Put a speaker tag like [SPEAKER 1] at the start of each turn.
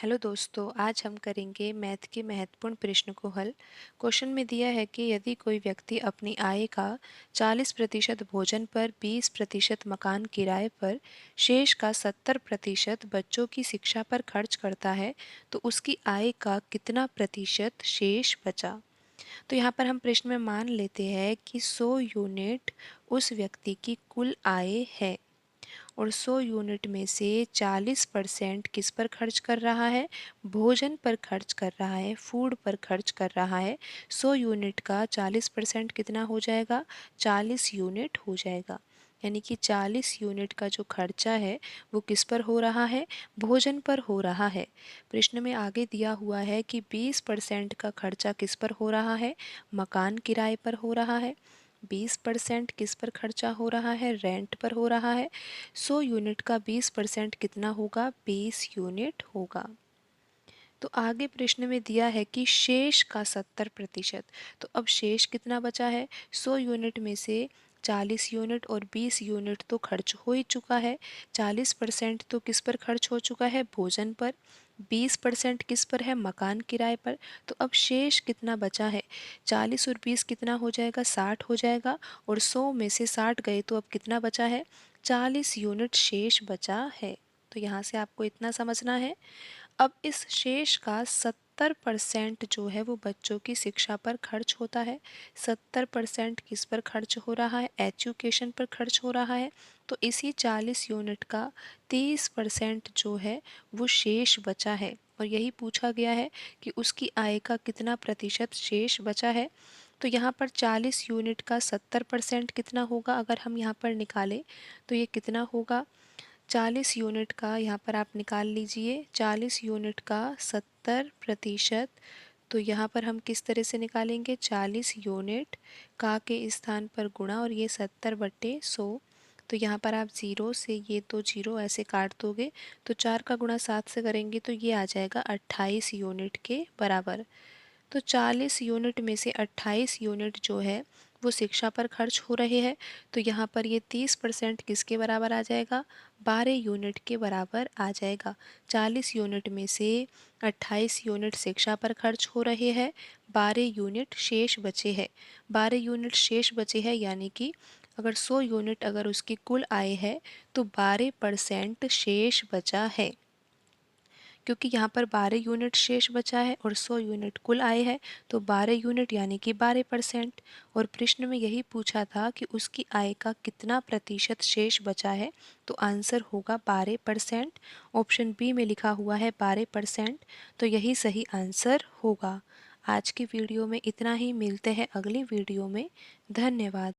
[SPEAKER 1] Hello दोस्तों, आज हम करेंगे मैथ के महत्वपूर्ण प्रश्न को हल। क्वेश्चन में दिया है कि यदि कोई व्यक्ति अपनी आय का 40% भोजन पर, 20% मकान किराए पर, शेष का 70% बच्चों की शिक्षा पर खर्च करता है, तो उसकी आय का कितना प्रतिशत शेष बचा। तो यहाँ पर हम प्रश्न में मान लेते हैं कि 100 यूनिट उस व्यक्ति की कुल आय है और 100 यूनिट में से 40% किस पर खर्च कर रहा है, भोजन पर खर्च कर रहा है, फूड पर खर्च कर रहा है। 100 यूनिट का 40% कितना हो जाएगा, 40 यूनिट हो जाएगा। यानी कि 40 यूनिट का जो खर्चा है वो किस पर हो रहा है, भोजन पर हो रहा है। प्रश्न में आगे दिया हुआ है कि 20% का खर्चा किस पर हो रहा है, मकान किराए पर हो रहा है। 20% किस पर खर्चा हो रहा है, रेंट पर हो रहा है। 100 यूनिट का 20% कितना होगा, 20 यूनिट होगा। तो आगे प्रश्न में दिया है कि शेष का 70%। तो अब शेष कितना बचा है, 100 यूनिट में से 40 यूनिट और 20 यूनिट तो खर्च हो ही चुका है। 40% तो किस पर खर्च हो चुका है, भोजन पर। 20% किस पर है, मकान किराए पर। तो अब शेष कितना बचा है, 40 और 20 कितना हो जाएगा, 60 हो जाएगा। और 100 में से 60 गए तो अब कितना बचा है, 40 यूनिट शेष बचा है। तो यहाँ से आपको इतना समझना है। अब इस शेष का 70% जो है वो बच्चों की शिक्षा पर खर्च होता है। 70% किस पर खर्च हो रहा है, एजुकेशन पर खर्च हो रहा है। तो इसी 40 यूनिट का 30% जो है वो शेष बचा है और यही पूछा गया है कि उसकी आय का कितना प्रतिशत शेष बचा है। तो यहाँ पर 40 यूनिट का 70% कितना होगा, अगर हम यहाँ पर निकालें तो ये कितना होगा, 40 यूनिट का यहाँ पर आप निकाल लीजिए, 40 यूनिट का 70%। तो यहाँ पर हम किस तरह से निकालेंगे, 40 यूनिट का के स्थान पर गुणा और ये 70/100। तो यहाँ पर आप ज़ीरो से ये तो जीरो ऐसे काट दोगे, तो 4 का गुणा 7 से करेंगे तो ये आ जाएगा 28 यूनिट के बराबर। तो 40 यूनिट में से 28 यूनिट जो है वो शिक्षा पर खर्च हो रहे हैं। तो यहाँ पर ये 30% किसके बराबर आ जाएगा, 12 यूनिट के बराबर आ जाएगा। 40 यूनिट में से 28 यूनिट शिक्षा पर खर्च हो रहे हैं, 12 यूनिट शेष बचे हैं। 12 यूनिट शेष बचे हैं यानी कि अगर 100 यूनिट अगर उसकी कुल आय है तो 12% शेष बचा है। क्योंकि यहाँ पर 12 यूनिट शेष बचा है और 100 यूनिट कुल आय है, तो 12 यूनिट यानी कि 12%। और प्रश्न में यही पूछा था कि उसकी आय का कितना प्रतिशत शेष बचा है, तो आंसर होगा 12%। ऑप्शन बी में लिखा हुआ है 12%, तो यही सही आंसर होगा। आज की वीडियो में इतना ही, मिलते हैं अगली वीडियो में। धन्यवाद।